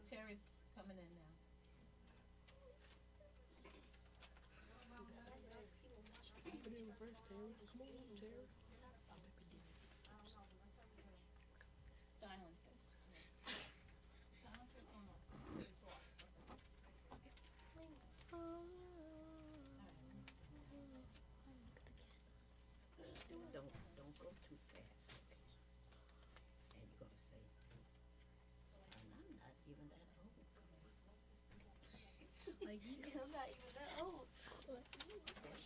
Terry's coming in now. Silence it. Silence it on us. Don't go too fast. And you're gonna say, and I'm not even that old. Like, I'm not even that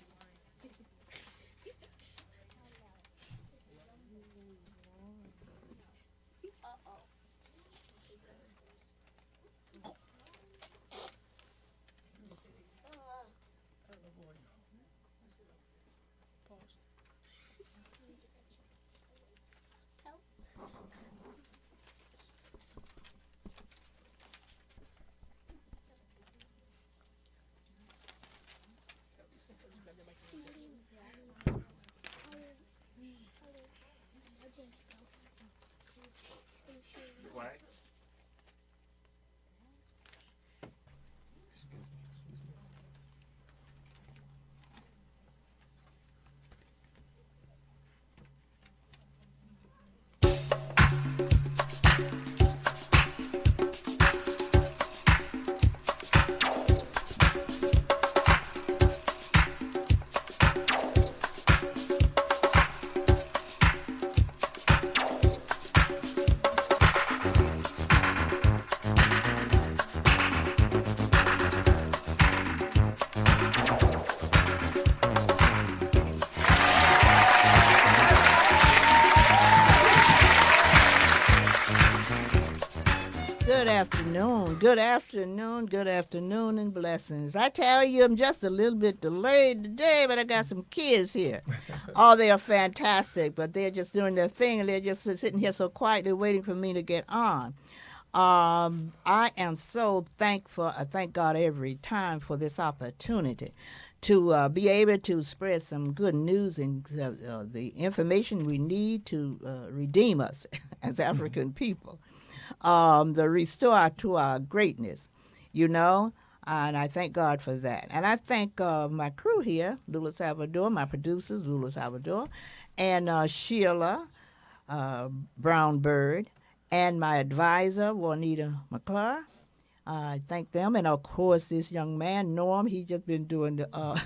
old. Uh-oh. Quiet. Good afternoon, good afternoon, good afternoon, and blessings. I tell you, I'm just a little bit delayed today, but I got some kids here. Oh, they are fantastic, but they're just doing their thing, and they're just sitting here so quietly waiting for me to get on. I am so thankful. I thank God every time for this opportunity to be able to spread some good news and the information we need to redeem us as African people. The restore to our greatness, you know, and I thank God for that. And I thank my crew here, Lula Salvador, my producers, Lula Salvador, and Sheila Brown Bird, and my advisor, Juanita McClure. I thank them, and of course this young man Norm. He's just been doing the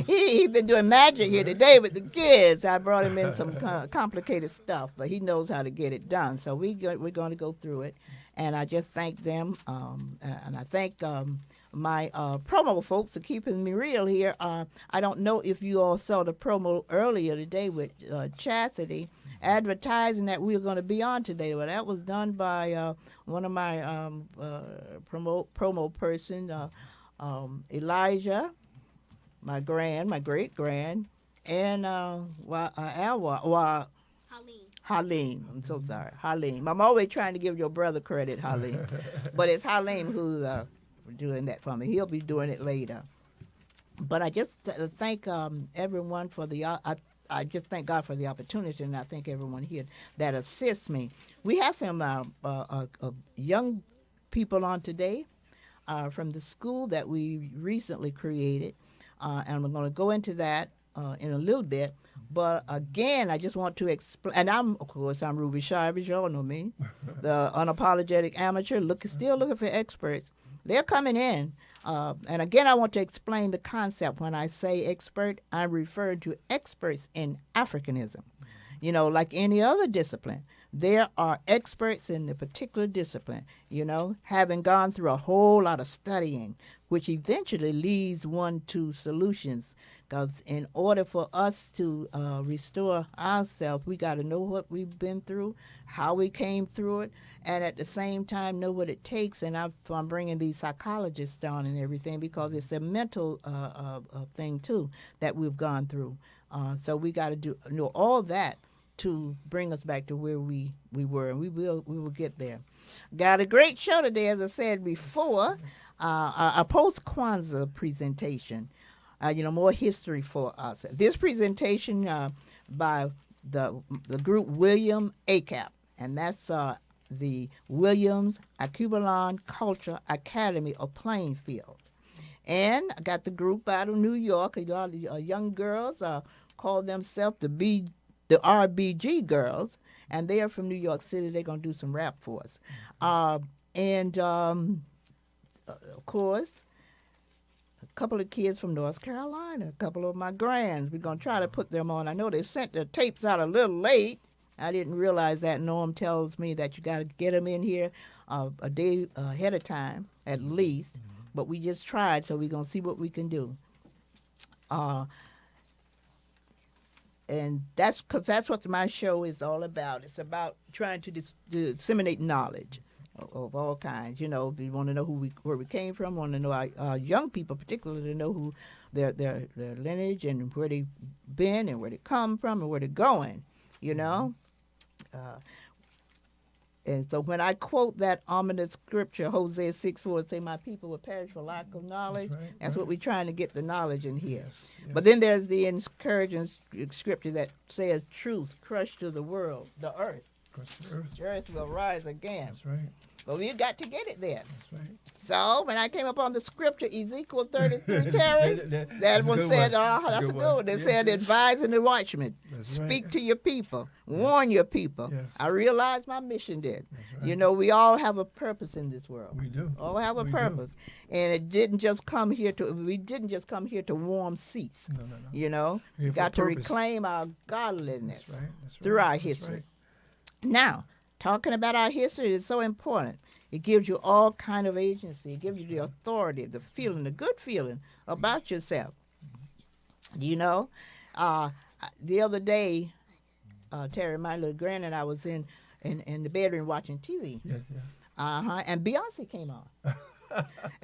he been doing magic here today with the kids. I brought him in some complicated stuff, but he knows how to get it done. So we're going to go through it, and I just thank them, and I thank my promo folks for keeping me real here. I don't know if you all saw the promo earlier today with Chastity advertising that we were going to be on today. Well, that was done by one of my promo person, Elijah, my great grand, and Haleen. Halim. I'm so sorry, Halim. I'm always trying to give your brother credit, Halim, but it's Halim who's doing that for me. He'll be doing it later. But I just thank everyone for the. I just thank God for the opportunity, and I thank everyone here that assists me. We have some young people on today from the school that we recently created, and we're going to go into that in a little bit. But again, I just want to explain, and I'm Ruby Shivers, you all know me, the unapologetic amateur, still looking for experts. They're coming in. And again, I want to explain the concept. When I say expert, I'm referring to experts in Africanism. You know, like any other discipline, there are experts in the particular discipline, you know, having gone through a whole lot of studying, which eventually leads one to solutions. Because in order for us to restore ourselves, we got to know what we've been through, how we came through it, and at the same time know what it takes. And I'm bringing these psychologists down and everything because it's a mental thing, too, that we've gone through. So we got to know all that to bring us back to where we were, and we will get there. Got a great show today, as I said before, a post-Kwanzaa presentation. More history for us. This presentation by the group William ACAP, and that's the Williams Acubalon Culture Academy of Plainfield. And I got the group out of New York. A lot of young girls call themselves the RBG girls, and they are from New York City. They're going to do some rap for us. Of course, a couple of kids from North Carolina, a couple of my grands. We're going to try to put them on. I know they sent their tapes out a little late. I didn't realize that. Norm tells me that you got to get them in here a day ahead of time, at least. But we just tried, so we're going to see what we can do. And that's because that's what my show is all about. It's about trying to disseminate knowledge of all kinds. You know, we want to know where we came from, want to know our young people particularly to know who their lineage and where they've been and where they come from and where they're going, you know. And so when I quote that ominous scripture, Hosea 6:4, say, my people will perish for lack of knowledge, that's what we're trying to get the knowledge in here. Yes. But then there's the encouraging scripture that says truth crushed to the world, the earth. Crushed to the earth. The earth will rise again. That's right. But we've got to get it there. That's right. So when I came up on the scripture, Ezekiel 33, Terry, that That's a one good said, one. that's a good one. They Yeah. said, advising the watchman, That's right. speak to your people, warn your people. Yes. I realized my mission did. That's right. You know, we all have a purpose in this world. We do. All have a We do. purpose. And we didn't just come here to warm seats. No. You know, We're here we for got a to purpose. reclaim our godliness That's right. That's right. through our That's history. right. Now, talking about our history is so important. It gives you all kind of agency. It gives you the authority, the feeling, the good feeling about yourself. You know, the other day, Terry, my little grand and I was in the bedroom watching TV. Yes. And Beyonce came on.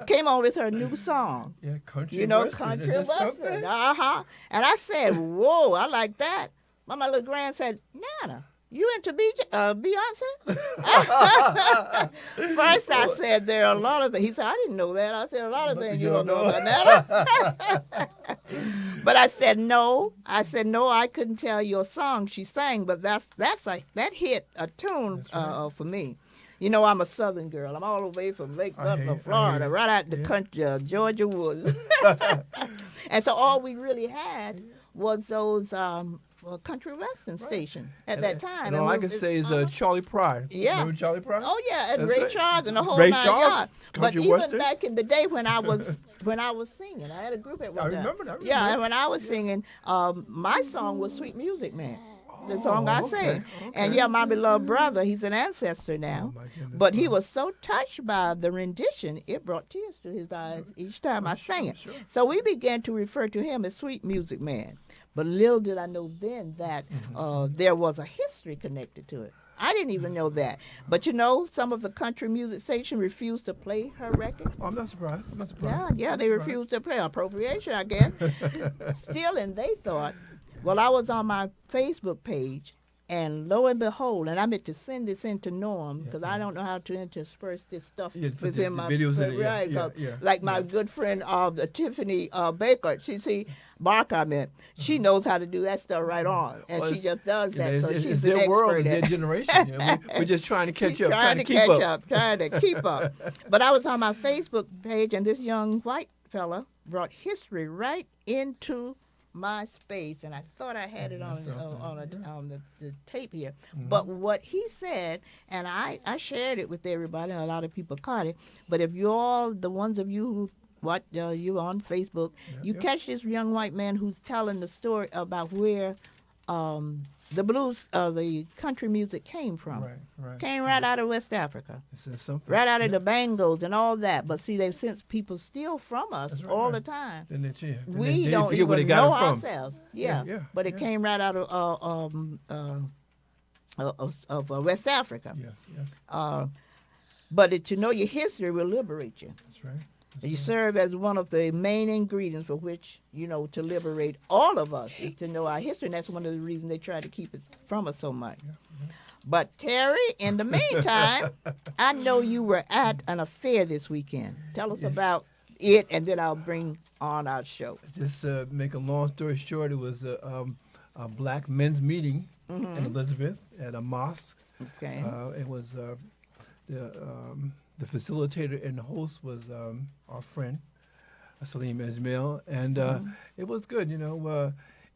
Came on with her new song. Yeah. Country. You know, Western. country Is that western. something? And I said, whoa, I like that. But my little grand said, Nana, you into Beyonce? First I said, there are a lot of things. He said, I didn't know that. I said, a lot of things you don't know about Nana. But I said, no. I couldn't tell you a song she sang, but that hit a tune That's right. for me. You know, I'm a Southern girl. I'm all the way from Lake I hear Butler, you. Florida, right out the Yeah. country, Georgia woods. And so all we really had was those country western station at that time. And all I can say is Charlie Pride. Yeah. Remember Charlie Pride? Oh yeah, and That's Ray right. Charles and the whole Ray 9 Charles? yards. But Country even western? back in the day when I was singing, I had a group at one I time. remember that. Yeah, and when I was singing, my song was "Sweet Music Man." The song I okay, sang. okay. And yeah, my beloved brother, he's an ancestor now. Oh, my goodness. But he was so touched by the rendition, it brought tears to his eyes each time I sang it. Sure. So we began to refer to him as Sweet Music Man. But little did I know then that there was a history connected to it. I didn't even know that. But you know, some of the country music station refused to play her record. Oh, I'm not surprised. I'm not surprised. Yeah, they refused to play appropriation, I guess. Still, and they thought, well, I was on my Facebook page, and lo and behold, and I meant to send this in to Norm because I don't know how to intersperse this stuff Yeah, put within the my videos in it, yeah, right, yeah, like my good friend Tiffany Baker. Barker, I meant. She knows how to do that stuff right on, and Well, she just does that. It's, So it's she's their an world, expert it's at their it. generation. Yeah, we're just trying to catch She's up, trying to keep catch up. trying to keep up. But I was on my Facebook page, and this young white fella brought history right into my space, and I thought I had it on the tape here. But what he said, and I shared it with everybody, and a lot of people caught it. But if you all, the ones of you who watch you on Facebook, you catch this young white man who's telling the story about where the blues, the country music came from. Right. Came right out of West Africa. This is something. Right out of the Bangles and all that. But see, they've since people steal from us That's right, all right. the time. Then they, yeah. Then We they don't forget where they even got know it from. ourselves. Yeah, But it came right out of West Africa. Yes. But to know your history will liberate you. That's right. And you serve as one of the main ingredients for which, to liberate all of us, is to know our history. And that's one of the reasons they try to keep it from us so much. But Terry, in the meantime, I know you were at an affair this weekend. Tell us about it, and then I'll bring on our show. Just make a long story short, it was a black men's meeting in Elizabeth at a mosque. Okay. It was the facilitator and the host was our friend Salim Ismail, and it was good.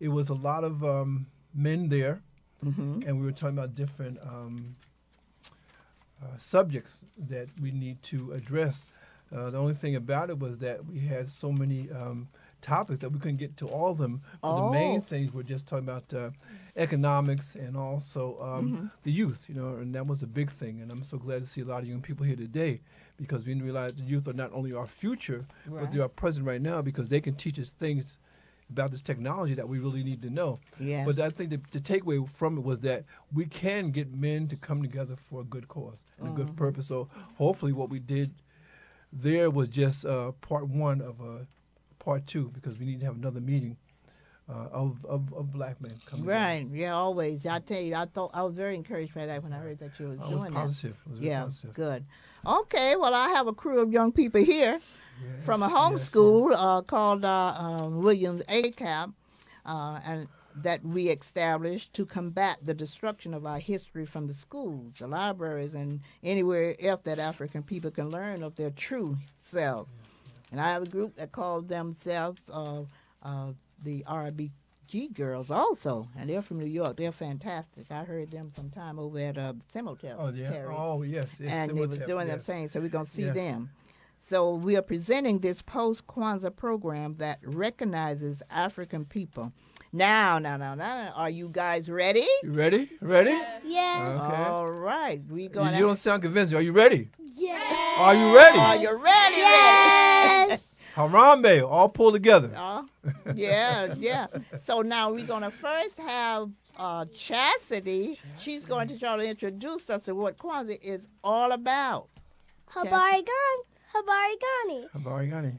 It was a lot of men there, and we were talking about different subjects that we need to address. The only thing about it was that we had so many topics that we couldn't get to all of them. But the main things were just talking about economics and also the youth, and that was a big thing. And I'm so glad to see a lot of young people here today because we realize the youth are not only our future, but they are present right now because they can teach us things about this technology that we really need to know. Yeah. But I think the takeaway from it was that we can get men to come together for a good cause and a good purpose. So hopefully what we did there was just part one of part two because we need to have another meeting of black men coming Right. Yeah, always. I tell you, I was very encouraged by that when I heard that you was together. doing It was positive. It was very Yeah, positive. good. Okay, well, I have a crew of young people here Yes, from a yes, homeschool called William ACAP, and that we established to combat the destruction of our history from the schools, the libraries, and anywhere else that African people can learn of their true self. And I have a group that called themselves the RBG Girls also, and they're from New York. They're fantastic. I heard them sometime over at Cemetery. Oh, yeah. Oh, yes. And they was doing them things, so we're going to see Yes. them. So we are presenting this post-Kwanzaa program that recognizes African people. Now, are you guys ready? You ready? Ready? Yes. Okay. All right. We You going don't sound convincing. Are you ready? Yes. Are you ready? Are you ready? Yes. Harambe, all pulled together. Yeah. So now we're going to first have Chastity. She's going to try to introduce us to what Kwanzaa is all about. Habarigani. Habarigani.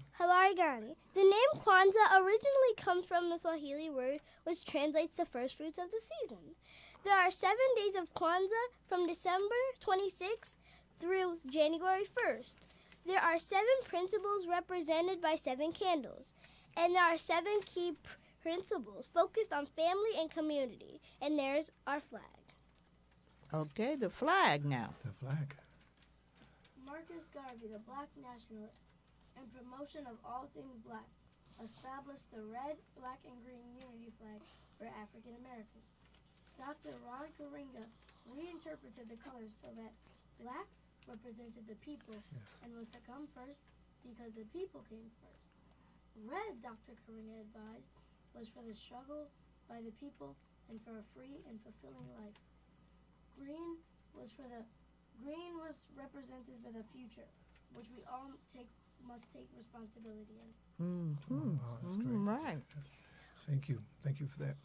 The name Kwanzaa originally comes from the Swahili word which translates to first fruits of the season. There are 7 days of Kwanzaa from December 26th through January 1st. There are 7 principles represented by 7 candles, and there are 7 key principles focused on family and community, and there's our flag. Okay, the flag now. The flag. Marcus Garvey, the black nationalist, in promotion of all things black, established the red, black, and green unity flag for African Americans. Dr. Ron Karinga reinterpreted the colors so that black represented the people and was to come first because the people came first. Red, Dr. Karinga advised, was for the struggle by the people and for a free and fulfilling life. Green was represented for the future, which we all must take responsibility in. Oh, that's great. Right. Thank you for that.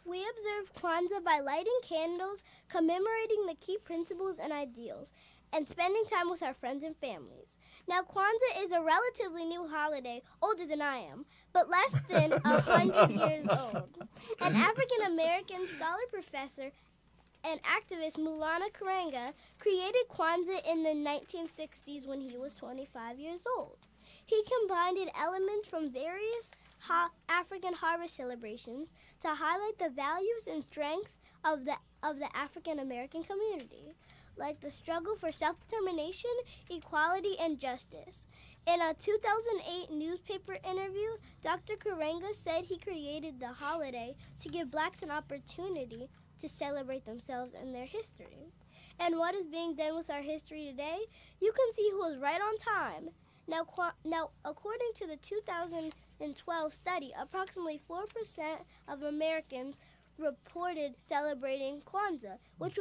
We observe Kwanzaa by lighting candles, commemorating the key principles and ideals, and spending time with our friends and families. Now, Kwanzaa is a relatively new holiday, older than I am, but less than 100 years old. An African-American scholar professor and activist, Maulana Karenga, created Kwanzaa in the 1960s when he was 25 years old. He combined elements from various African harvest celebrations to highlight the values and strengths of the African American community, like the struggle for self-determination, equality, and justice. In a 2008 newspaper interview, Dr. Karenga said he created the holiday to give blacks an opportunity to celebrate themselves and their history. And what is being done with our history today? You can see who is right on time. Now, according to the 2012 study, approximately 4% of Americans reported celebrating Kwanzaa, which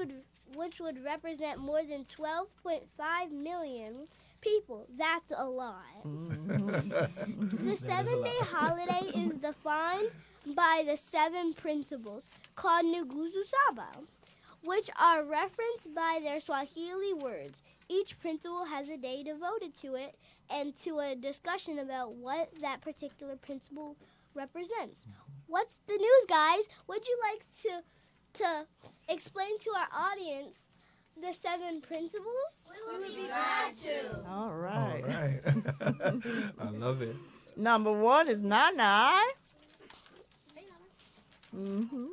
would represent more than 12.5 million people. That's a lot. The 7-day holiday is defined by the 7 principles called Nguzo Saba, which are referenced by their Swahili words. Each principle has a day devoted to it and to a discussion about what that particular principle represents. What's the news, guys? Would you like to explain to our audience the 7 principles? We would be glad to. All right. All right. I love it. Number 1 is Nana. Mm-hmm.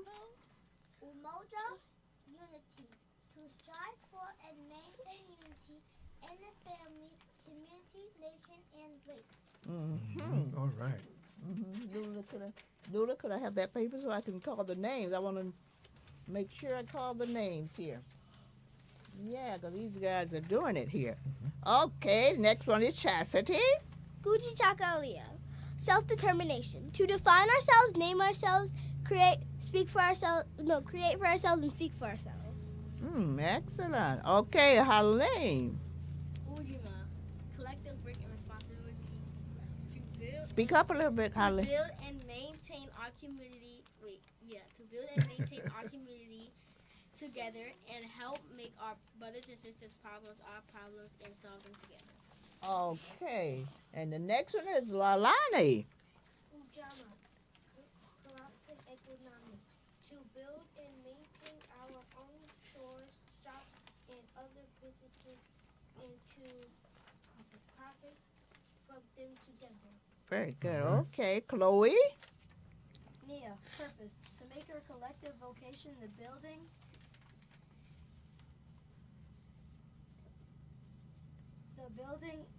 Umoja, unity. To strive for and maintain unity family, community, nation, and race. Mm-hmm. All right. Lula, could I have that paper so I can call the names? I want to make sure I call the names here. Yeah, because these guys are doing it here. Okay, next one is Chastity. Guji Chakalia. Self-determination. To define ourselves, name ourselves, create for ourselves, and speak for ourselves. Excellent. Okay, Halim. Ujima, collective work and responsibility to build. Speak up a little bit, To Halim. build and maintain our community. To build and maintain our community together and help make our brothers and sisters' problems our problems and solve them together. Okay, and the next one is Lalani. Ujama, corruption economy. To build and maintain our own stores, shops, and other businesses, and to profit from them together. Very good. All right. Okay, Chloe. Nia, purpose. To make our collective vocation the building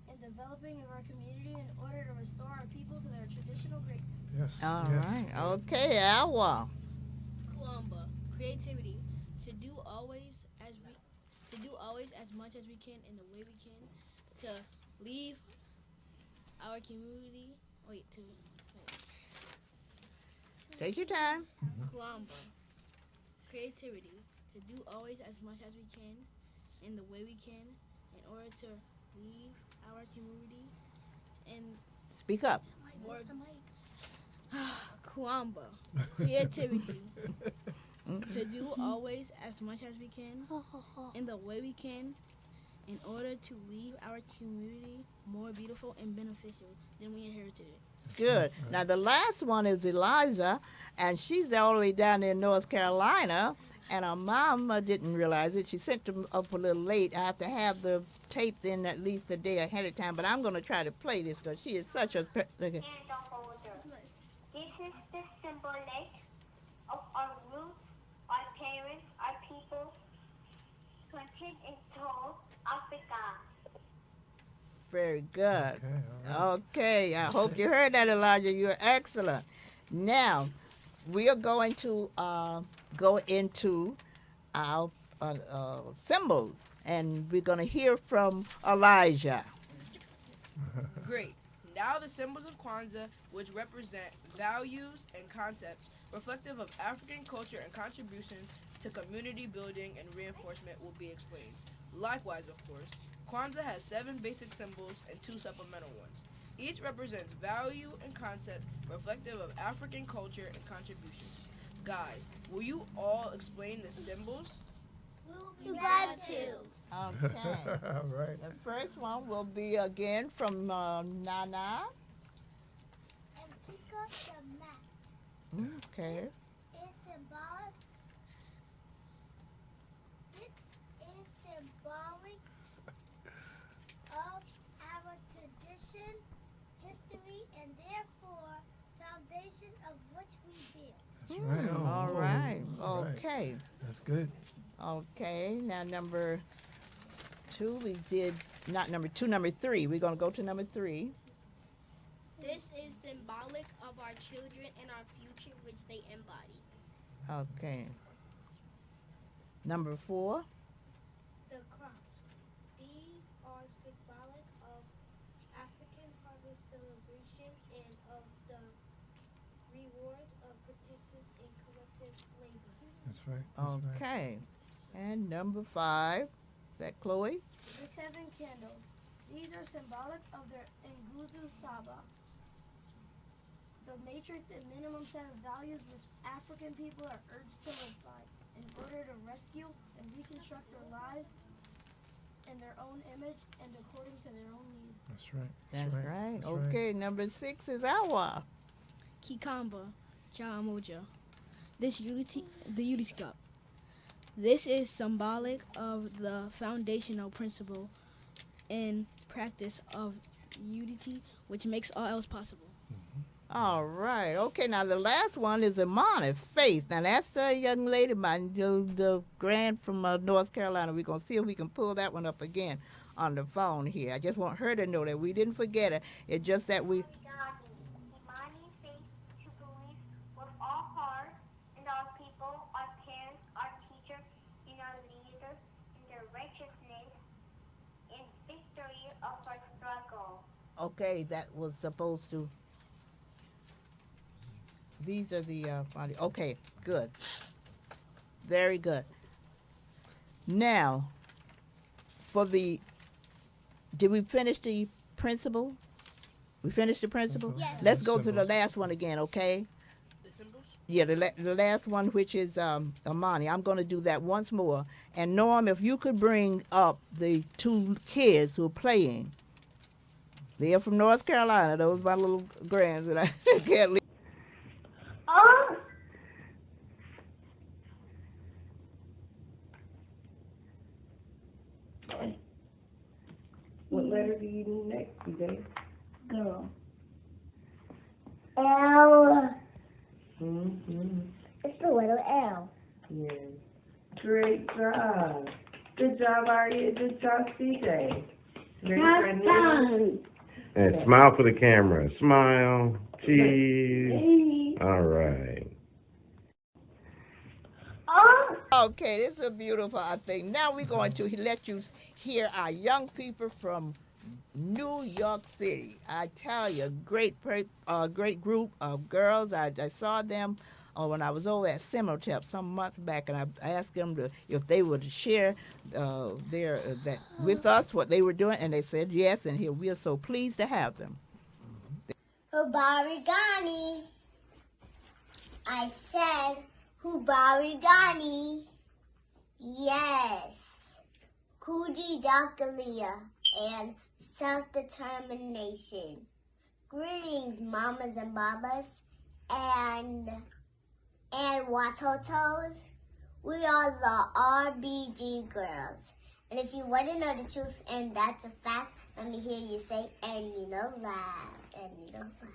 and developing of our community in order to restore our people to their traditional greatness. Yes. All yes. right. Okay, Awa. Kuamba, creativity. To do always as much as we can in the way we can. To leave our community. Take your time. Kuamba, creativity. To do always as much as we can in the way we can in order to leave our community and Speak up. more. Kuamba, creativity. To do always as much as we can in the way we can in order to leave our community more beautiful and beneficial than we inherited it. Good. Now, the last one is Eliza, and she's all the way down there in North Carolina, and her mom didn't realize it. She sent them up a little late. I have to have the tapes in at least a day ahead of time, but I'm going to try to play this because she is such a... And the holder. This is the symbolic of our roots, our parents, our people, contained in South Africa. Very good. Okay, all right. Okay, I hope you heard that, Elijah. You're excellent. Now, we are going to go into our symbols, and we're going to hear from Elijah. Great. Now the symbols of Kwanzaa, which represent values and concepts reflective of African culture and contributions to community building and reinforcement, will be explained. Likewise, of course, Kwanzaa has 7 basic symbols and 2 supplemental ones. Each represents value and concept reflective of African culture and contributions. Guys, will you all explain the symbols? We're glad to. Okay. All right. The first one will be again from Nana. And pick up the mat. Okay. Is symbolic. This is symbolic of our tradition, history, and therefore foundation of which we build. That's right. Oh, All oh, right. all right. Okay. That's good. Okay. Now number 2, we did not number 2, number 3. We're going to go to number 3. This is symbolic of our children and our future, which they embody. Okay. Number 4. The crops. These are symbolic of African harvest celebration and of the rewards of protective and collective labor. That's right. That's right. Okay. And number 5. Is that Chloe? The 7 candles. These are symbolic of their Nguzu Saba, the matrix and minimum set of values which African people are urged to live by in order to rescue and reconstruct their lives in their own image and according to their own needs. That's right. That's right. That's right. Okay. Number 6 is Awa. Kikamba, Jaamoja. The Unity Cup. This is symbolic of the foundational principle and practice of unity, which makes all else possible. All right. Okay. Now the last one is Imani, Faith. Now that's a young lady, the grant from North Carolina. We're gonna see if we can pull that one up again. on the phone here. I just want her to know that we didn't forget her. It's just that we. Imani faith to believe with all heart in our people, our parents, our teachers, in our leaders, in their righteousness, in victory of our struggle. Okay, that was supposed to. These are the. Okay, good. Very good. Now, for the. Did we finish the principle? We finished the principle? Yes. Let's go to the Symbols. last one again, okay? The symbols? Yeah, the last one, which is Amani. I'm going to do that once more. And Norm, if you could bring up the two kids who are playing. They're from North Carolina. Those are my little grands that I can't leave. What letter do you do next, CJ? Girl. L. Mm-hmm. It's the letter L. Yes. Great job. Good job, Aria. Good job, CJ. Ready for a new And smile for the camera. Smile. Cheese. All right. Okay, this is a beautiful thing. Now we're going to let you hear our young people from New York City. I tell you, great group of girls. I saw them when I was over at Seminotep some months back, and I asked them if they would share that with us what they were doing, and they said yes, and here we are so pleased to have them. Hubarigani. I said Hubarigani. Yes. Kuji Jakalia and self-determination. Greetings, mamas and babas and watotos. We are the RBG girls. And if you want to know the truth and that's a fact, let me hear you say, and you know laugh, and you know laugh.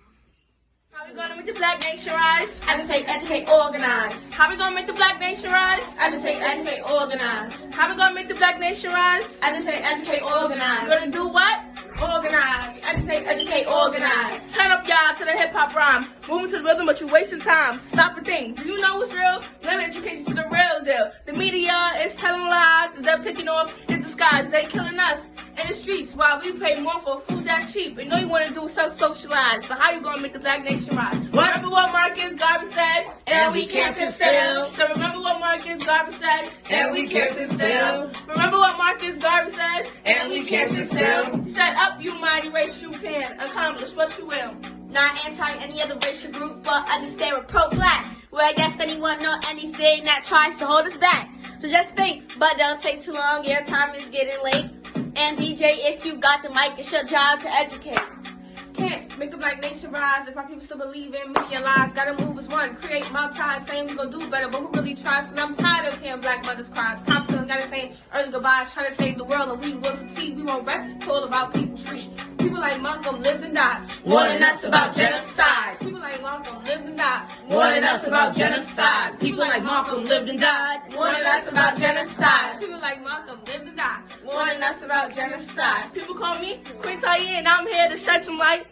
How we gonna make the Black Nation rise? I just say educate, organize. How we gonna make the Black Nation rise? I just say educate, organize. How we gonna make the Black Nation rise? I just say educate, organize. Gonna do what? Organize. I just say educate, organize. Turn up y'all to the hip hop rhyme. Moving to the rhythm, but you wasting time. Stop and think. Do you know what's real? Let me educate you to the real deal. The media is telling lies. The devil taking off his disguise. They killing us in the streets while we pay more for food that's cheap. And all you want to do is self-socialize. But how you gonna make the Black Nation rise? Remember what Marcus Garvey said? And we can't sit still. So remember what Marcus Garvey said? And we can't sit still. Remember what Marcus Garvey said? And we can't sit still. Set up, you mighty race, you can accomplish what you will. Not anti any other racial group, but understand we're pro-black. We're against anyone or anything that tries to hold us back. So just think, but don't take too long, your time is getting late. And DJ, if you got the mic, it's your job to educate. Can't make the Black Nation rise if our people still believe in media lies. Gotta move as one, create mob ties, saying we gon' do better, but who really tries? Cause I'm tired of hearing black mothers cry. Stop feeling, gotta say early goodbyes, trying to save the world, and we will succeed. We won't rest till all of our people free. People like Malcolm lived and died, warning us about genocide. People like Malcolm lived and died, warning us about genocide. People like Malcolm lived and died, warning us about genocide. People like Malcolm lived and died, warning us about genocide. People call me Queen Taye, and I'm here to shed some light.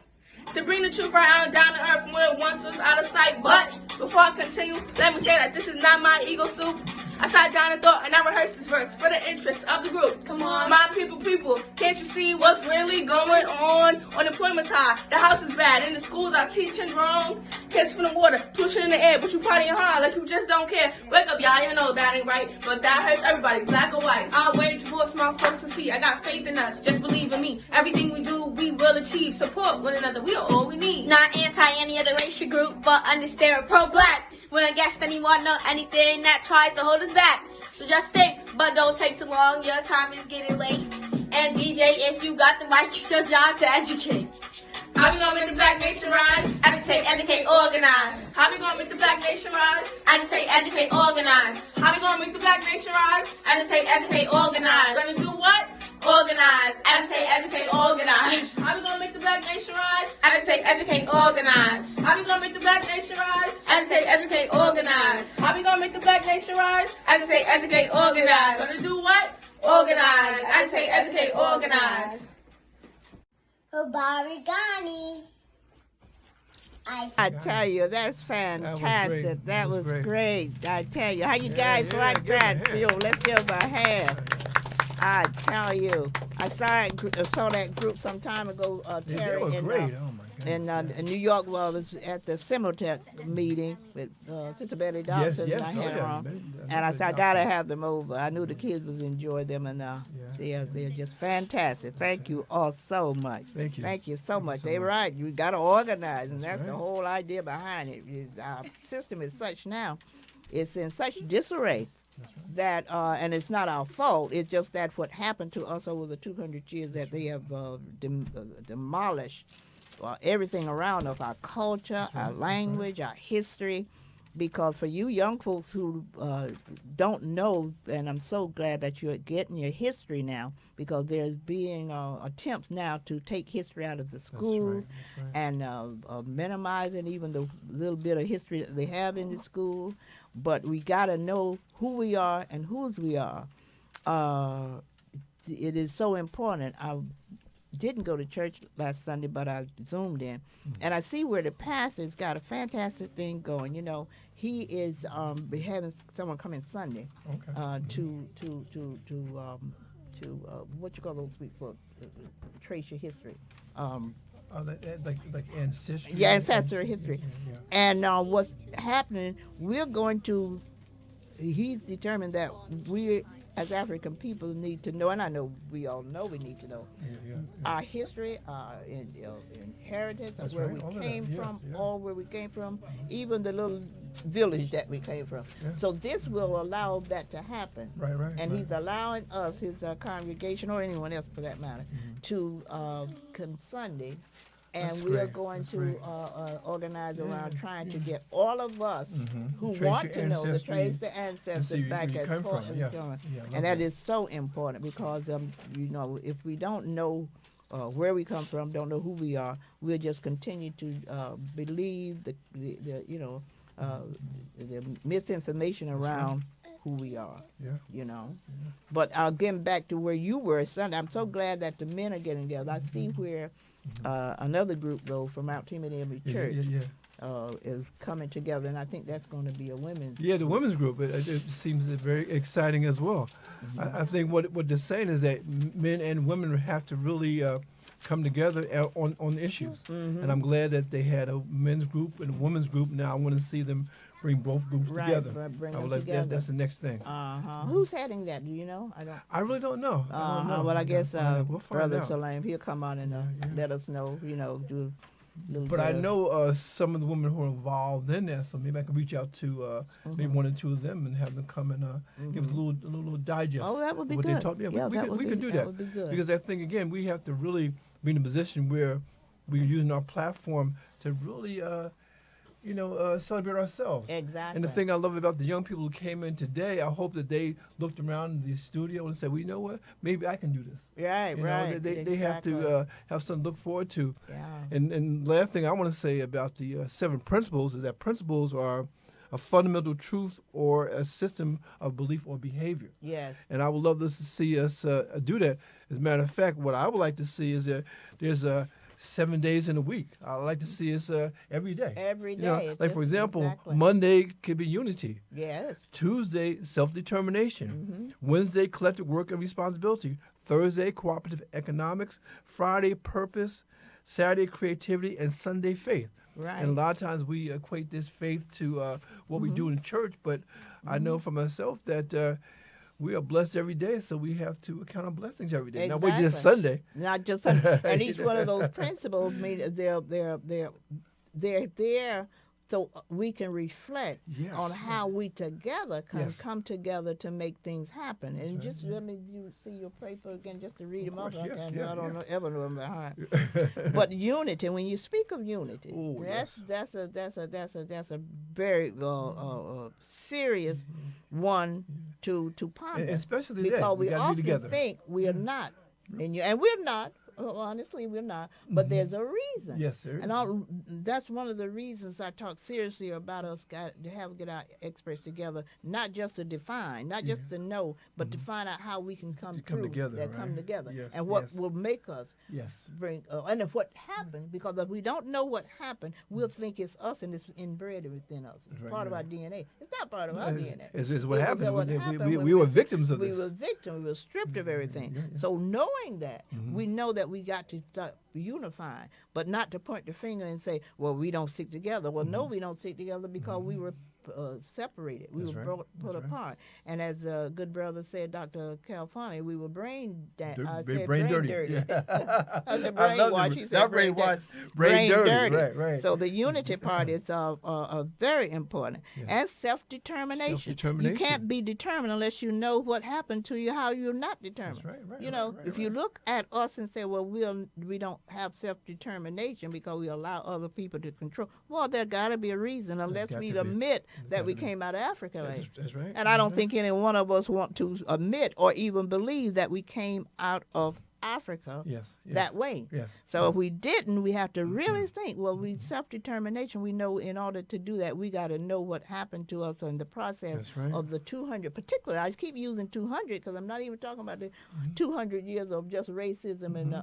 To bring the truth right out down to earth from where it once was out of sight. But before I continue, let me say that this is not my ego soup. I sat down and thought, and I rehearsed this verse for the interest of the group. Come on. My people, can't you see what's really going on? Unemployment's high, the house is bad, and the schools are teaching wrong. Kids from the water, pushing in the air, but you partying hard like you just don't care. Wake up, y'all, you know that ain't right, but that hurts everybody, black or white. I'll wage war, small folks to see. I got faith in us, just believe in me. Everything we do, we will achieve. Support one another, we are all we need. Not anti any other racial group, but understand we're pro-black. We're against anyone or anything that tries to hold us back. So just think, but don't take too long, your time is getting late. And DJ, if you got the mic, it's your job to educate. How we gonna make the Black Nation rise? I just say educate, organize. How we gonna make the Black Nation rise? I just say educate, organize. How we gonna make the Black Nation rise? I just say educate, organize. Let me do what? Organize. I just say educate, organize. How we gonna make the Black Nation rise? I just say educate, organize. How we gonna make the Black Nation rise? I just say educate, organize. How we gonna make the Black Nation rise? I just say educate, organize. Let me do what? organize. Agitate, educate, organize. Barigani. I tell you, that's fantastic. That was great. I tell you, how you guys like that? Yo, let's give them a hand. I tell you, I saw that group some time ago, Terry. They were great. Oh my goodness. In New York, well, I was at the Simultech meeting with Sister Betty Dawson. Yes, and I had her on, and I said I gotta have them over. I knew the kids would enjoy them, and they're just fantastic. Thank you all so much. Thank you. Thank you so much. They're right. You gotta organize, and that's the whole idea behind it. Our system is such now; it's in such disarray. That and it's not our fault. It's just that what happened to us over the 200 years that they have demolished everything around us, our culture, our language, our history. Because for you young folks who don't know, and I'm so glad that you're getting your history now, because there's being attempts now to take history out of the school and minimizing even the little bit of history that they have in the school. But we got to know who we are and whose we are. It is so important. I didn't go to church last Sunday, but I Zoomed in, and I see where the pastor's got a fantastic thing going. You know, he is having someone come in Sunday to what you call those weeks for trace your history. Like ancestry. Yeah, ancestral history. And what's happening? He's determined that we, as African people, need to know, and I know we all know we need to know our history, our inheritance of where we came from, all where we came from, even the little village that we came from. So this will allow that to happen. And he's allowing us, his congregation, or anyone else for that matter, to come Sunday. And we are going to organize around trying to get all of us who want to know the trace the ancestors back as far as going. And that is so important because you know, if we don't know where we come from, don't know who we are, we'll just continue to believe the misinformation around who we are. You know. But getting back to where you were Sunday, I'm so glad that the men are getting together. I see where another group, though, from Mount Timothy Church is coming together, and I think that's going to be a women's. Yeah, the women's group. It seems very exciting as well. I think what they're saying is that men and women have to really come together on issues, and I'm glad that they had a men's group and a women's group. Now I want to see them bring both groups together. That's the next thing. Who's heading that? Do you know? I really don't know. Well, I guess Brother Salam, he'll come on and let us know. You know, do. But I know some of the women who are involved in that, so maybe I can reach out to maybe one or two of them and have them come and give us a little digest. Oh, that would be good. They talk. We could do that. Would be good. Because I think again we have to really be in a position where we're using our platform to really. Celebrate ourselves. Exactly. And the thing I love about the young people who came in today, I hope that they looked around the studio and said, well, you know what? Maybe I can do this. Right. They have to have something to look forward to. Yeah. And last thing I want to say about the 7 principles is that principles are a fundamental truth or a system of belief or behavior. Yes. And I would love to see us do that. As a matter of fact, what I would like to see is that there's 7 days in a week. I like to see us every day. Every day. Like for example, Monday could be unity. Yes. Tuesday, self-determination. Wednesday, collective work and responsibility. Thursday, cooperative economics. Friday, purpose. Saturday, creativity, and Sunday, faith. Right. And a lot of times we equate this faith to what we do in church, but I know for myself that we are blessed every day, so we have to count on blessings every day. Exactly. Not just Sunday. Not just Sunday. And each one of those principles, they're there so we can reflect on how we together can come together to make things happen. And just let me see your paper again, just to read them up. I don't ever know them behind. But unity. When you speak of unity, that's a very serious one to ponder. Especially because we often think we are not, and we're not. honestly, we're not. But there's a reason. Yes, there is. And that's one of the reasons I talk seriously about us got to get our experts together, not just to define, not just to know, but to find out how we can come together. Right? Come together, yes, and what will make us bring, and if what happened, because if we don't know what happened, we'll think it's us and it's inbred within us. It's part of our DNA. It's not part of our DNA. It's what happened. We were victims of this. We were victims. We were stripped of everything. So knowing that, we know that we got to start unifying, but not to point the finger and say, well, we don't stick together. Well, no, we don't stick together because we were separated. We were put apart. And as a good brother said, Dr. Calfani, we were brain dirty. Brain dirty. Yeah. The brainwash. He said not brainwash. Brain dirty. Right. So the unity part is very important. And self-determination. You can't be determined unless you know what happened to you, how you're not determined. That's right. You know, if you look at us and say, well, we don't have self-determination because we allow other people to control. Well, there got to be a reason, unless we admit that we came out of Africa. That's right. And I don't think any one of us want to admit or even believe that we came out of Africa that way. Yes. So if we didn't, we have to really think, well, self-determination, we know in order to do that, we got to know what happened to us in the process of the 200, particularly, I keep using 200 because I'm not even talking about the 200 years of just racism and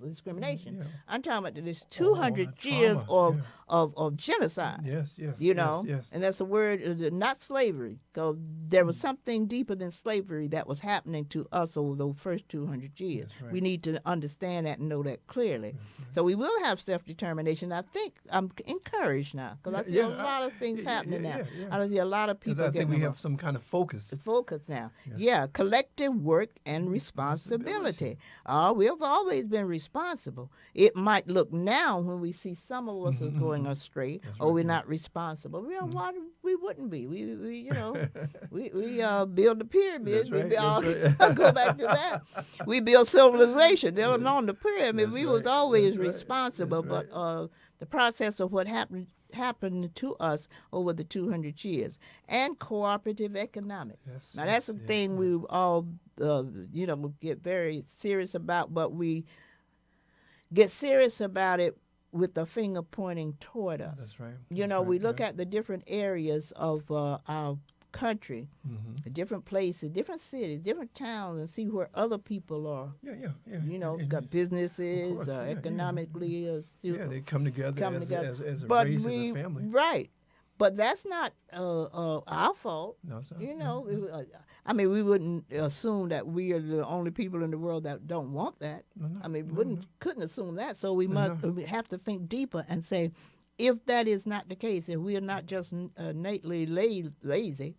discrimination. Yeah. I'm talking about this 200 years of genocide. Yes. You know, and that's the word, not slavery, because there was something deeper than slavery that was happening to us over those first 200 years. Right. We need to understand that and know that clearly. So we will have self-determination. I think I'm encouraged now because I see a lot of things happening now. I see a lot of people. I think we have some kind of focus. Focus now. Collective work and responsibility. We've always been responsible. It might look now when we see some of us are going astray or we're not responsible. Why we wouldn't be? We build the pyramids. Go back to that. We build civilization. They were on the pyramid. We was always responsible, but the process of what happened to us over the 200 years, and cooperative economics. Now that's the thing we all get very serious about, but we get serious about it with the finger pointing toward us. That's right. We look at the different areas of our country, different places, different cities, different towns, and see where other people are. Got businesses, economically. They come together as a race, as a family. Right. But that's not our fault. No, it's not. We wouldn't assume that we are the only people in the world that don't want that. Couldn't assume that. So we have to think deeper and say, if that is not the case, if we are not just innately lazy,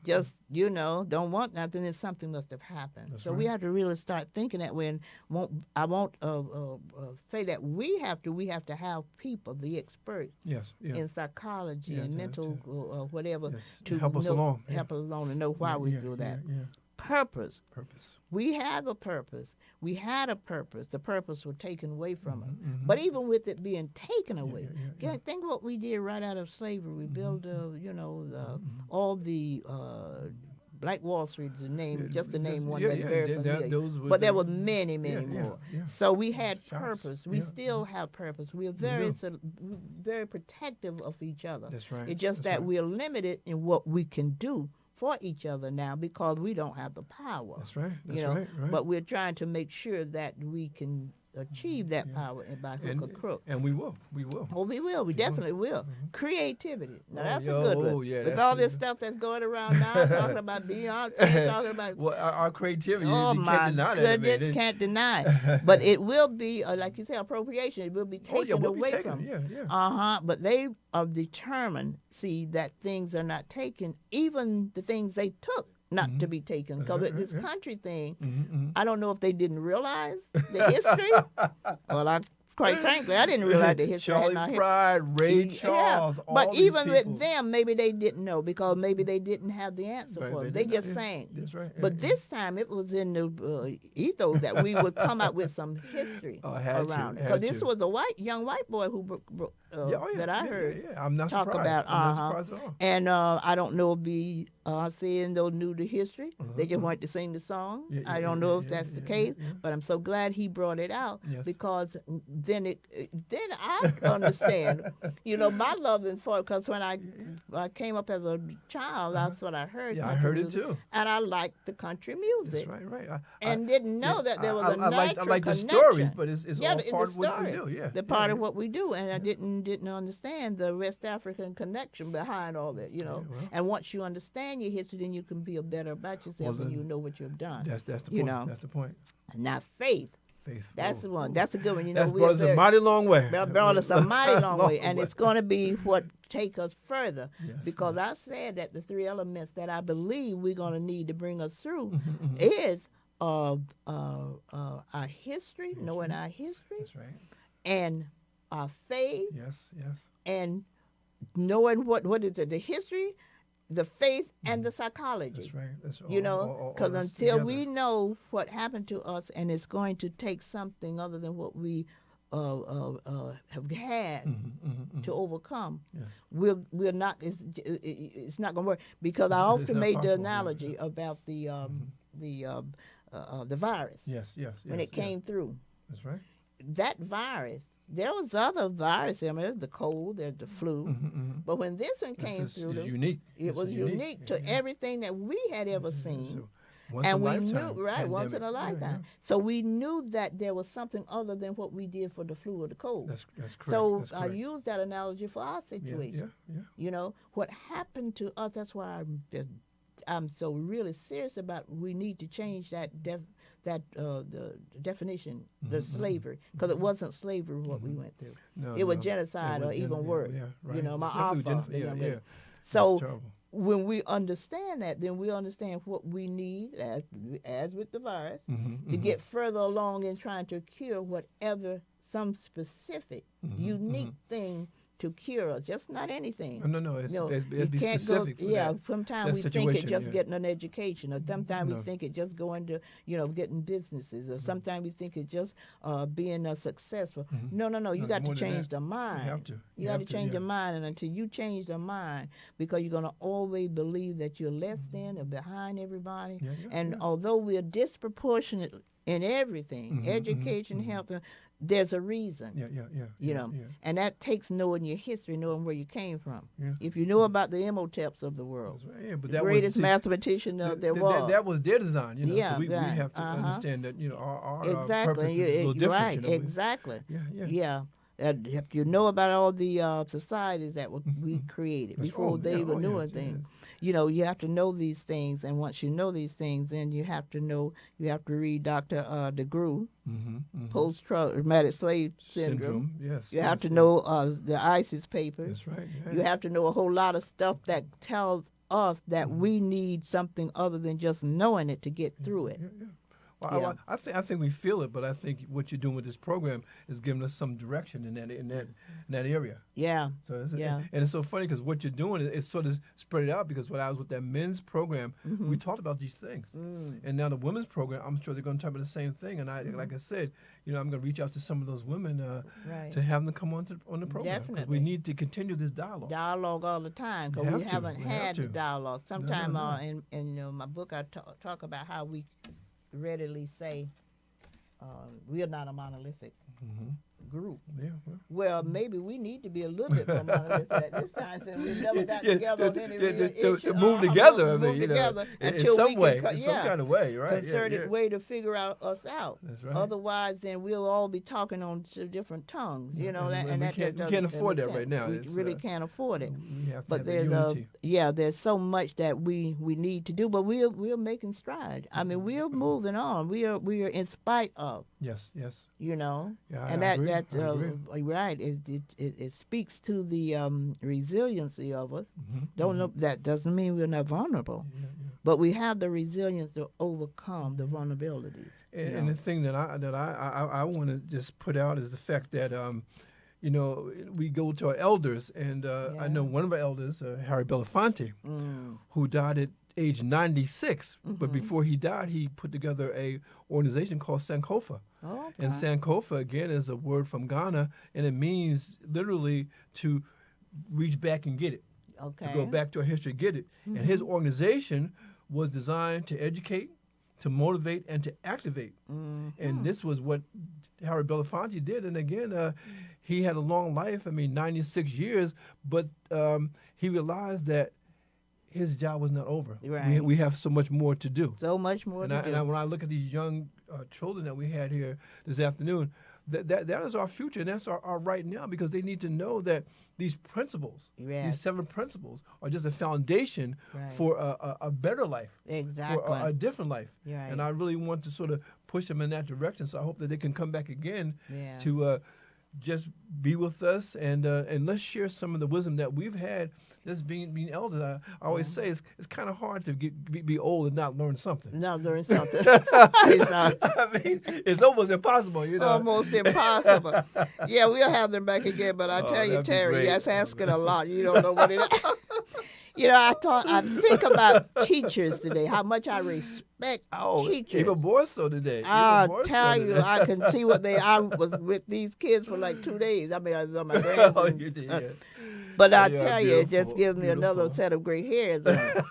just, don't want nothing, then something must have happened. We have to really start thinking that way. And I won't say that we have to have people, the experts in psychology and mental whatever, to help us along. Help us along and know why we do that. Purpose. We have a purpose. We had a purpose. The purpose was taken away from us. But even with it being taken away, think what we did right out of slavery. We built, all the Black Wall Street, just to name one that's very familiar. But there were many more. So we had purpose. We still have purpose. We are very protective of each other. That's right. It's just that we're limited in what we can do for each other now because we don't have the power. That's right. Right. But we're trying to make sure that we can achieve that power by hook or crook. And we will. Oh, we will. We definitely will. Creativity. Now, that's a good one. With all this stuff that's going around now, talking about Beyonce, talking about... Well, our creativity, you can't deny that. Goodness, can't deny it. But it will be, like you say, appropriation. It will be taken away from them. But they are determined, that things are not taken, even the things they took. Not to be taken, because this country thing, I don't know if they didn't realize the history. Well, quite frankly, I didn't realize the history. Charlie Pride, Ray Charles, all but these even people. with them, maybe they didn't know because maybe they didn't have the answer Right, for it. they They did just not, yeah. sang. That's right. But this time it was in the ethos that we would come out with some history around it. Because this was a young white boy who that I heard I'm not talk surprised. about. I'm not surprised at all. And I don't know if he saying those knew the history. They just wanted to sing the song. I don't know if that's the case, but I'm so glad he brought it out because then I understand. You know, my love is for it because when I came up as a child, that's what I heard. Yeah, I heard it too. And I liked the country music. That's right. And didn't know that there was a natural I like connection. the stories, but it's all part of what we do. Yeah, the part of what we do, and I didn't understand the West African connection behind all that. You know, and once you understand your history, then you can feel better about yourself and you know what you've done. That's the point. You know? That's the point. Now faith. That's the one. That's a good one. You know, that's brought us a mighty long way. Brought us a mighty long way, and it's going to be what take us further. Yes. Because I said that the three elements that I believe we're going to need to bring us through is our history, knowing our history. That's right. And our faith. Yes. And knowing what is it? The history, the faith, and the psychology. That's right. That's you know, because until we know what happened to us, and it's going to take something other than what we have had to overcome. Yes. We're not. It's not going to work because I often made the analogy about the virus. Yes. When it came through. That's right. That virus. There was other viruses. I mean, there's the cold, there's the flu. But when this one came through, it was unique to everything that we had ever seen. And we knew, once in a lifetime. Yeah. So we knew that there was something other than what we did for the flu or the cold. That's correct. So I use that analogy for our situation. Yeah. You know, what happened to us, that's why I'm so really serious about we need to change the definition, the slavery, because it wasn't slavery what we went through. It was genocide or even worse. You know, my father. So when we understand that, then we understand what we need, as with the virus, to get further along in trying to cure whatever some specific, unique thing to cure us, just not anything. No, it'd be specific for that. Sometimes we think it's just getting an education, or sometimes we think it's just going to, getting businesses, or sometimes we think it's just being successful. No, you got to change the mind. You got to change the mind, and until you change the mind, because you're going to always believe that you're less than or behind everybody, and although we're disproportionate in everything, education, health, there's a reason. And that takes knowing your history, knowing where you came from. If you know about the Imhoteps of the world, but the greatest mathematician there was. That was their design, so we have to understand that, our purpose is a little different. Right, exactly. If you know about all the societies that we created before they even knew anything, you have to know these things, and once you know these things, then you have to read Dr. DeGruy, post-traumatic slave syndrome. Yes. You have to know the ISIS papers. That's right. Yeah. You have to know a whole lot of stuff that tells us that we need something other than just knowing it to get through it. Well, I think we feel it, but I think what you're doing with this program is giving us some direction in that area. Yeah. So and it's so funny because what you're doing is sort of spread it out. Because when I was with that men's program, we talked about these things, and now the women's program, I'm sure they're going to talk about the same thing. And like I said, I'm going to reach out to some of those women to have them come on the program. Definitely. We need to continue this dialogue. Dialogue all the time, because we haven't had the dialogue. Sometimes in my book, I talk about how we readily say we are not a monolithic group. Well, maybe we need to be a little bit more monolithic at this time, since we never got together on any to move together. In some way, in some kind of way, right? Concerted way to figure us out. That's right. Otherwise, then we'll all be talking on different tongues. We can't afford that right now. We really can't afford it. We have to but have there's so much that we need to do, but we're making strides. I mean, we're moving on. We are in spite of Yes, yes. You know, Yeah, and I that agree. that I agree. right, it speaks to the resiliency of us. Mhm, Don't mhm. know that doesn't mean we're not vulnerable, but we have the resilience to overcome the vulnerabilities. And the thing that I want to just put out is the fact that you know, we go to our elders, and I know one of our elders, Harry Belafonte, who died at age 96. But before he died, he put together a organization called Sankofa. Oh, and Sankofa, again, is a word from Ghana, and it means literally to reach back and get it. Okay. To go back to our history, get it. And his organization was designed to educate, to motivate, and to activate. And this was what Harry Belafonte did. And again, he had a long life, 96 years, but he realized that his job was not over. Right. We have so much more to do. So much more to do. And when I look at these young children that we had here this afternoon, that is our future, and that's our right now, because they need to know that these principles, these 7 principles, are just a foundation for a better life, exactly, for a different life. Right. And I really want to sort of push them in that direction. So I hope that they can come back again to just be with us, and let's share some of the wisdom that we've had. This being elders, I always say it's kind of hard to be old and not learn something. Not learn something. It's almost impossible, you know. Almost impossible. Yeah, we'll have them back again, but I tell you, Terry, that's asking a lot. You don't know what it is. You know, I think about teachers today, how much I respect teachers. Even more so today. I'll tell you, I can see I was with these kids for like 2 days. I mean, I was on my grandson. You did, yeah. But I tell you, it just gives me another set of gray hairs on it.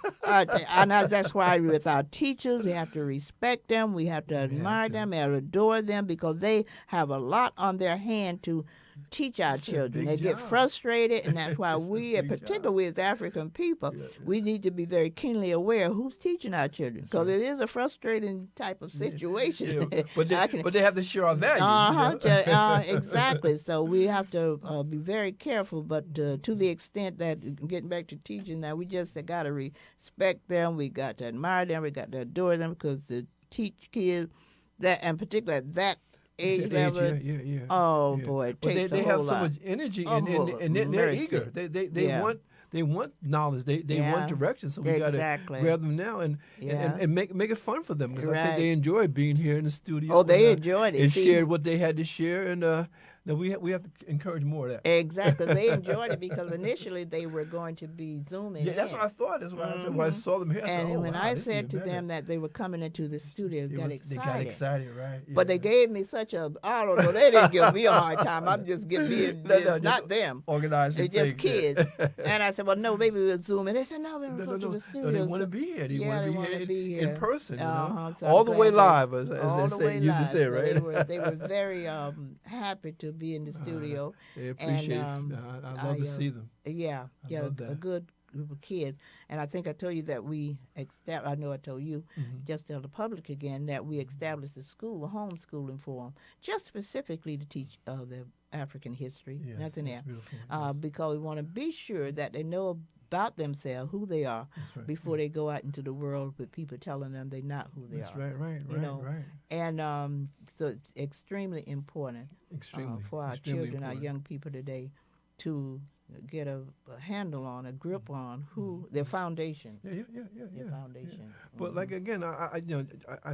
And that's why with our teachers, we have to respect them, we have to admire them, and adore them, because they have a lot on their hand to teach our children. They get frustrated, and that's why we, particularly as African people, we need to be very keenly aware of who's teaching our children, because it is a frustrating type of situation. But they have to share our values. Exactly. So we have to be very careful, but to the extent that, getting back to teaching now, we just got to respect them, we got to admire them, we got to adore them, because to teach kids that, and particularly at that age level. Oh boy, it takes they a have whole so lot. much energy, and they're eager. They want knowledge. They want direction. So we got to grab them now and make it fun for them, because I think they enjoyed being here in the studio. Oh, they enjoyed it. And shared what they had to share, and we have to encourage more of that. Exactly, they enjoyed it, because initially they were going to be Zooming. Yeah, that's what I thought. That's what I said when I saw them here. And when I said to them that they were coming into the studio, they got excited, right? Yeah. But they gave me such a, I don't know, they didn't give me a hard time. I'm just being not them. Organized. They're just kids. And I said, well, no, maybe we'll Zoom. And they said, no, we're going to the studio. No, they want to be here. They want to be here in person. So all the way live, as they used to say, so right? They were very happy to be in the studio. They appreciate it. I love to see them. Yeah, a good group of kids. And I think I told you that I know I told you, just tell the public again, that we established a school, a homeschooling for them, just specifically to teach the African history, nothing else. Because we want to be sure that they know about themselves, who they are, before they go out into the world with people telling them they're not who they are. Right. And so it's extremely important for our children, our young people today, to get a handle on, a grip on who their foundation. Their foundation. But like again, I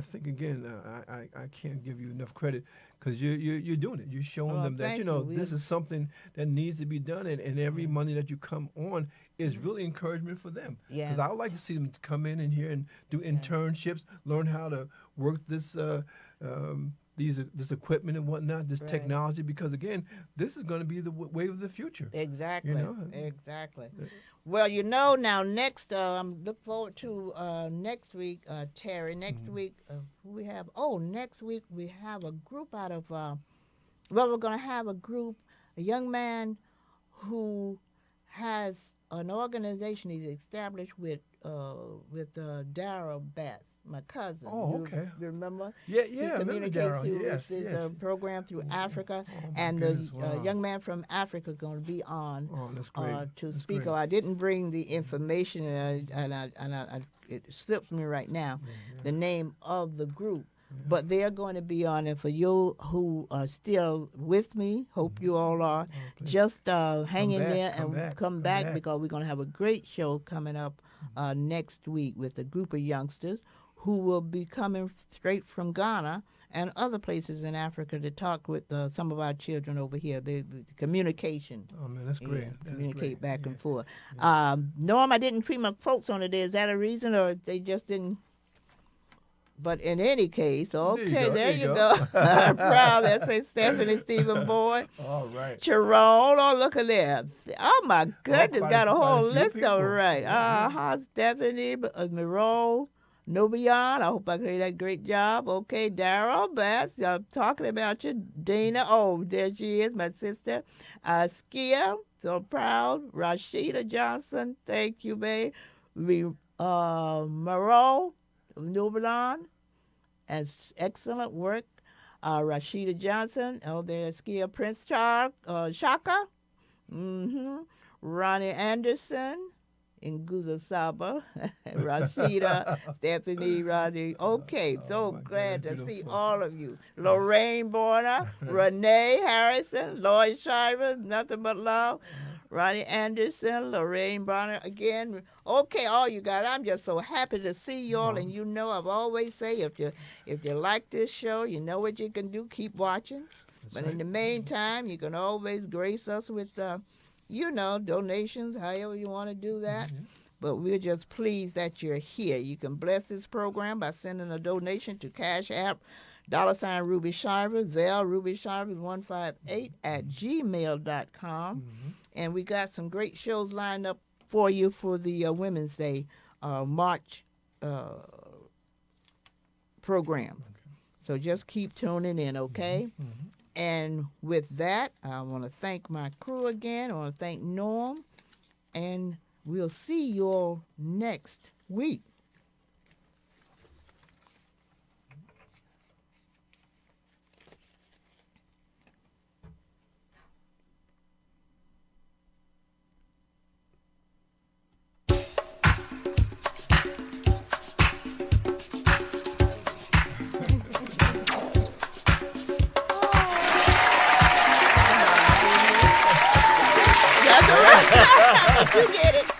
think again, I can't give you enough credit, because you're doing it. You're showing them that this is something that needs to be done, and every Monday that you come on is really encouragement for them. Because I would like to see them come in here and do internships, learn how to work this. This equipment and whatnot, this technology, because again, this is going to be the wave of the future. Exactly. Exactly. Well, now next, I'm looking forward to next week, Terry. Next week, who we have? Oh, next week we have a group out of. We're going to have a young man who has an organization he's established with Darrell Bass, my cousin. Oh, okay. You remember? Yeah. He communicates through this program through Africa, and the young man from Africa is going to be on to speak. I didn't bring the information, and it slips me right now, the name of the group. But they're going to be on it. For you who are still with me, hope you all are, just hang in there and come back because we're going to have a great show coming up next week with a group of youngsters who will be coming straight from Ghana and other places in Africa to talk with some of our children over here. The communication. Oh, man, that's great. Communicate back and forth. Norm, I didn't treat my folks on today. Is that a reason, or they just didn't? But in any case, okay, there you go. I'm proud. Let's say Stephanie, Stephen Boyd. All right. Sharon, oh, look at that. Oh, my goodness, got a whole list of right. Stephanie, Mirole, Nobian, I hope I did that great job. Okay, Daryl, Bass, I'm talking about you. Dana, oh, there she is, my sister. Skia, so proud. Rashida Johnson, thank you, babe. Marole, Nubalon, as excellent work. Rashida Johnson, oh, there's Skia Prince Shaka. Ronnie Anderson, Nguzo Saba, Rashida, Stephanie, Rodney. Okay, so glad to see all of you. Lorraine Borner, Renee Harrison, Lloyd Shiver, nothing but love. Ronnie Anderson, Lorraine Bonner, again. Okay, all you guys, I'm just so happy to see you all. And you know, I've always say, if you like this show, you know what you can do. Keep watching. But in the meantime, you can always grace us with, donations, however you want to do that. But we're just pleased that you're here. You can bless this program by sending a donation to Cash App, $ Ruby Shiver, Zelle Ruby Shiver 158 at gmail.com. And we got some great shows lined up for you for the Women's Day March program. So just keep tuning in, okay? And with that, I want to thank my crew again. I want to thank Norm. And we'll see you all next week. You get it.